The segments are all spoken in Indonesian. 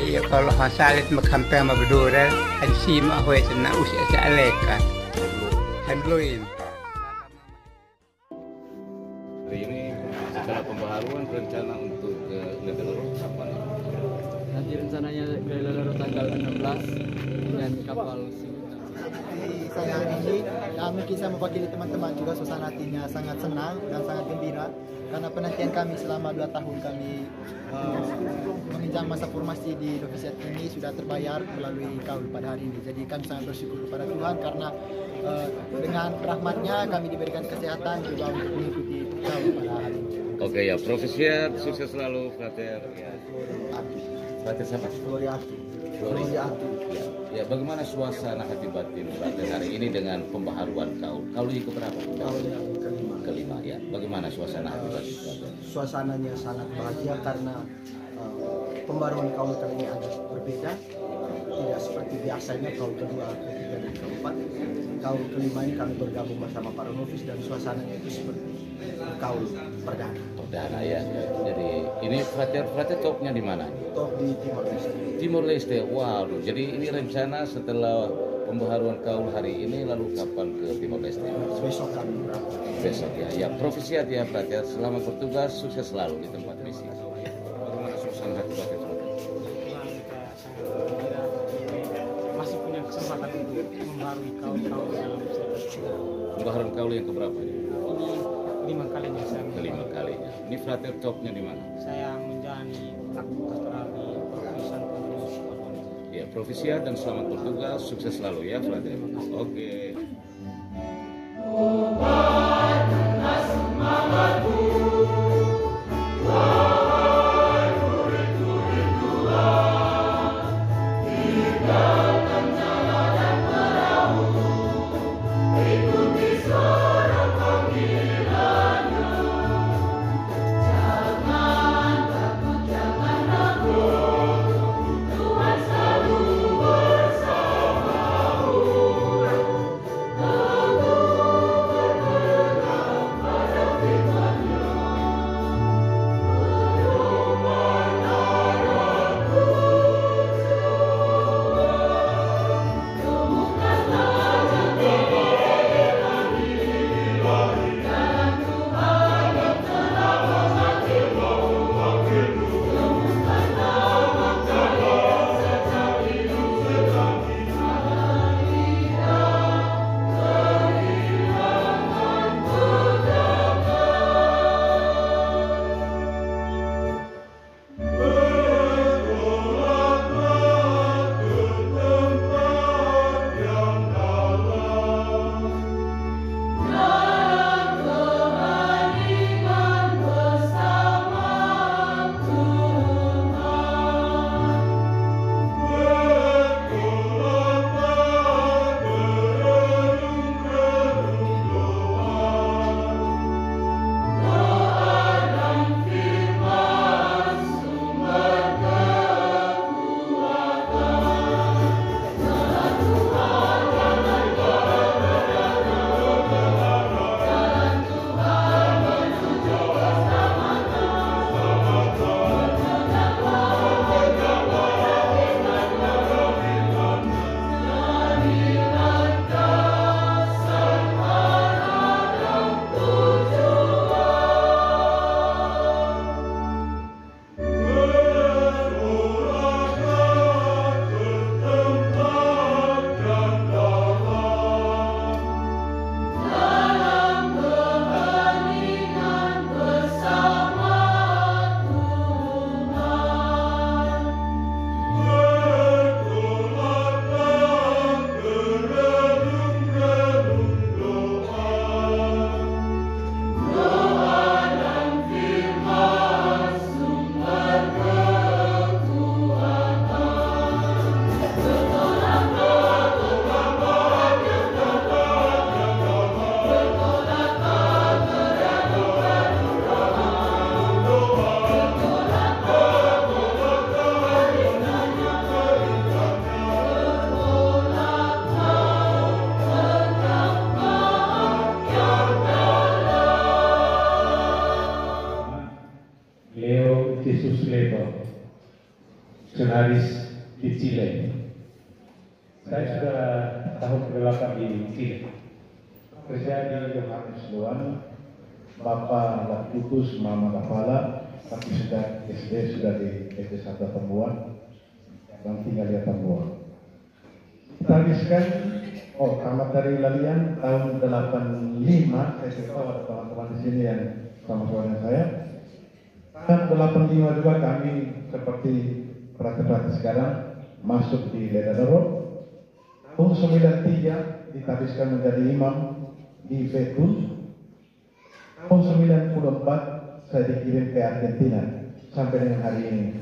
ya kalau hasalit makampeng mabdura hansi ma hoy na usia sa aleka handloin. Hari ini secara pembaharuan rencana untuk ke Legalero kapan? Nanti rencananya ke Legalero tanggal 16 dengan kapal Di sana ini mungkin saya mewakili teman-teman juga suasana hatinya sangat senang dan sangat gembira karena penantian kami selama 2 tahun kami menginjam masa formasi di novisiat ini sudah terbayar melalui kaul pada hari ini. Jadi kami sangat bersyukur kepada Tuhan karena dengan rahmatnya kami diberikan kesehatan juga untuk mengikuti kaul pada hari ini. Oke ya, Profesiat sukses selalu, Frater. Frater siapa? Gloriatu. Ya, bagaimana suasana hati batin Frater hari ini dengan pembaharuan kaul? Kaul yang keberapa? Kaul yang Kelima ya. Bagaimana suasana hati batin Frater? Suasananya sangat bahagia karena pembaruan kaul kali ini agak berbeda, tidak seperti biasanya kaul kedua, ketiga, dan keempat. Kaul kelima ini kami bergabung bersama para novis dan suasananya itu seperti kaul perdana. Perdana ya. Jadi ini Frater topnya di mana? Top di Timor Leste. Timor Leste. Waduh. Jadi ini rencana setelah pembaharuan kaul hari ini lalu kapan ke Timor Leste? Besok kami berangkat. Besok ya. Ya, Profesiat ya Frater. Selamat bertugas, sukses selalu di tempat misi. Bagaimana suasana hati batin Frater? Masih punya kesempatan untuk membarui kaul-kaul dalam sejarah. Pembaharuan kaul yang keberapa ini? Ini 5 kalinya saya Kelima kalinya. Ini Frater topnya di mana? saya menjalani aktif pastoral di Provinsi Petrus. Ya, Profesiat dan selamat bertugas, sukses selalu ya Frater. Oke. misionaris di Chile. Saya sudah tahun ke-8 di Chile. Kerja di Johannes Luan, Bapak Lakputus Mama Kepala, tapi sudah SD sudah di SD 1 Tambuan, dan tinggal di Tambuan. Kita habiskan, tamat dari Lalian tahun 85, saya tahu ada teman-teman di sini yang sama-sama dengan saya. Tahun 85 juga kami seperti pelatih-pelatih sekarang masuk di Ledadoro. Tahun 93 ditabiskan menjadi imam di Betul. Tahun 94 saya dikirim ke Argentina sampai dengan hari ini.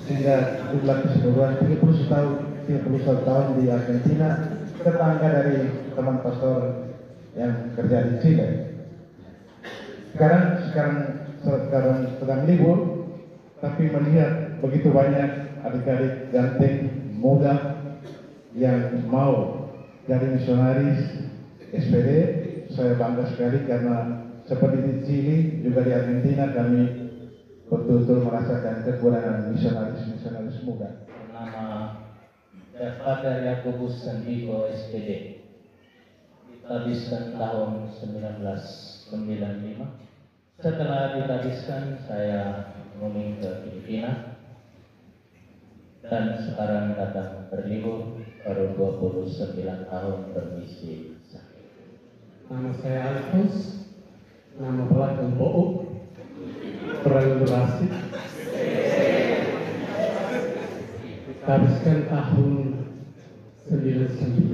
Sehingga jumlah keseluruhan 31 tahun di Argentina, tetangga dari teman pastor yang kerja di Chile. Sekarang sedang libur, tapi melihat begitu banyak adik-adik ganteng muda yang mau jadi misionaris SPD, saya bangga sekali karena seperti di Chile juga di Argentina kami betul-betul merasakan kekurangan misionaris muda. Nama Father Yakobus Sandiego SPD, ditabiskan tahun 1995. Setelah ditabiskan saya roaming ke Filipina dan sekarang datang berlibur baru 29 tahun bermisi. Nama saya Alfons, nama belakang Book, orang berasik. Habiskan tahun 99,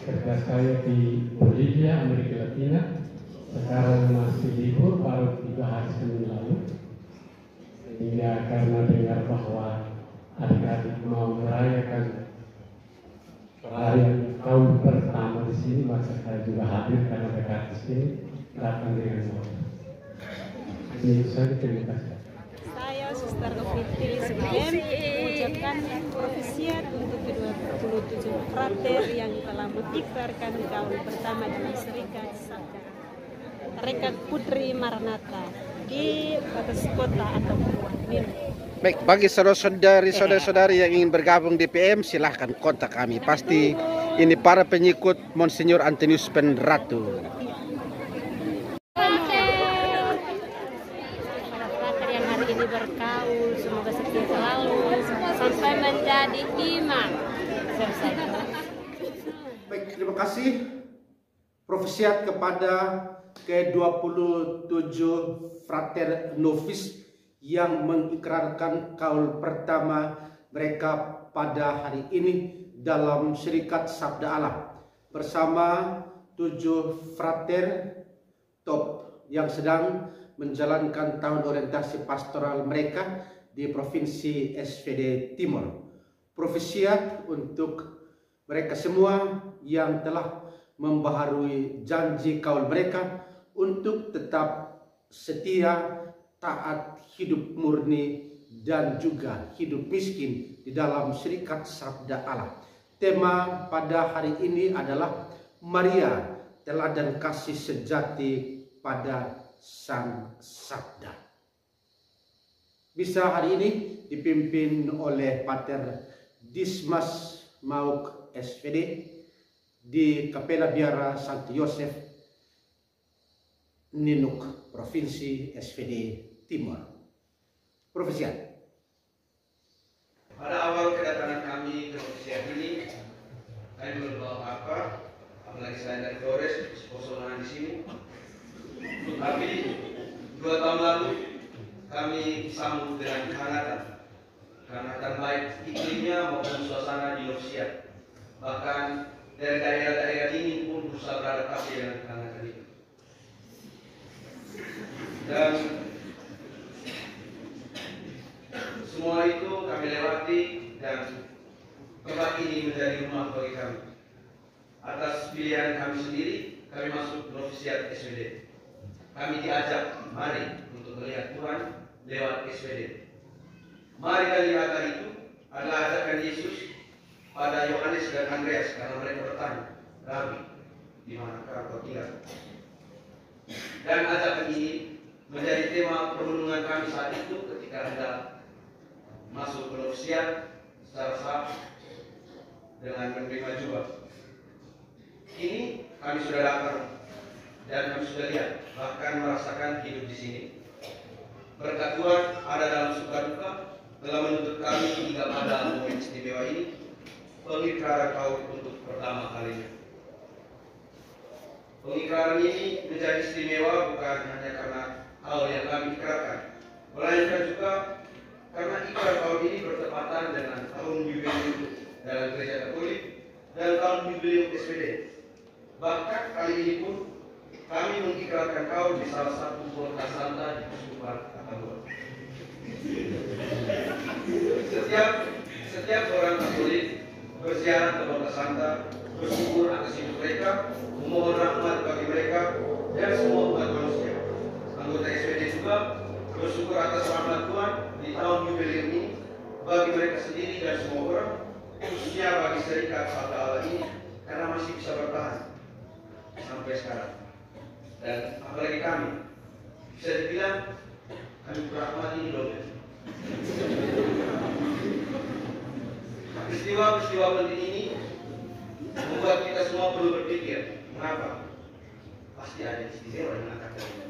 kerja saya di Bolivia, Amerika Latina. Sekarang masih libur, baru 3 hari seminggu lalu. Sehingga karena dengar bahwa adik-adik mau merayakan perayaan kaum pertama di sini, maka saya juga hadir karena dekat di sini, datang dengan motor. Ini saya terima kasih. Saya Suster Fitri SBM mengucapkan profesiat untuk ke-27 frater yang telah mendeklarkan gaul pertama dalam Serikat Sabda Rekat Putri Maranatha di batas kota atau Nino. Baik, bagi saudara-saudari yang ingin bergabung di PM, silahkan kontak kami. Pasti ini para pengikut Monsignor Antonius Penratu. Ini berkaul, semoga setia selalu sampai menjadi imam. Baik, terima kasih. Profesiat kepada ke-27 frater novis yang mengikrarkan kaul pertama mereka pada hari ini dalam Serikat Sabda Allah bersama 7 frater top yang sedang menjalankan tahun orientasi pastoral mereka di Provinsi SPD Timur. Profesiat untuk mereka semua yang telah membaharui janji kaul mereka untuk tetap setia, taat, hidup murni, dan juga hidup miskin di dalam Serikat Sabda Allah. Tema pada hari ini adalah Maria, teladan kasih sejati pada Sang Sabda. Bisa hari ini dipimpin oleh Pater Dismas Mauk SPD di Kapela Biara Santo Yosef Ninuk, Provinsi SPD Timur. Profesiat. Pada awal kedatangan kami ke profesiat ini, kami belum apa, apalagi selain dari Flores, Posonan di sini. Tapi 2 tahun lalu kami disambut dengan kehangatan baik iklimnya maupun suasana di novisiat. Bahkan dari daerah-daerah ini pun berusaha beradaptasi dengan kehangatan itu. Dan semua itu kami lewati dan tempat ini menjadi rumah bagi kami. Atas pilihan kami sendiri, kami masuk novisiat SPD. Kami diajak, mari untuk melihat Tuhan lewat SPD. Mari dan lihatlah itu adalah ajakan Yesus pada Yohanes dan Andreas karena mereka bertanya, Rabi, di manakah kau tinggal? Dan ajakan ini menjadi tema perundungan kami saat itu ketika hendak masuk penofisian secara sah dengan menerima jubah. Ini kami sudah datang dan kami sudah lihat, bahkan merasakan hidup di sini. Berkat Tuhan ada dalam suka duka telah menuntut kami hingga pada momen istimewa ini, pengikraran kau untuk pertama kalinya. Pengikraran ini menjadi istimewa bukan hanya karena hal yang kami ikrarkan, melainkan juga karena ikrar tahun ini bertepatan dengan tahun jubileum dalam Gereja Katolik dan tahun jubileum SPD. Bahkan kali ini pun kami mengikrarkan kau di salah satu kota santa di Kesukupan Kataluan. Setiap orang Katolik berziarah ke kota santa, bersyukur atas hidup mereka, memohon rahmat bagi mereka dan semua umat manusia. Anggota SPD juga bersyukur atas rahmat Tuhan di tahun jubileum ini bagi mereka sendiri dan semua orang, khususnya bagi serikat Sabda Allah ini, karena masih bisa bertahan sampai sekarang. Dan apalagi kami, bisa dibilang kami berahmat ini dobel. Peristiwa-peristiwa penting ini membuat kita semua perlu berpikir, mengapa? Pasti ada istimewa dengan kata ini.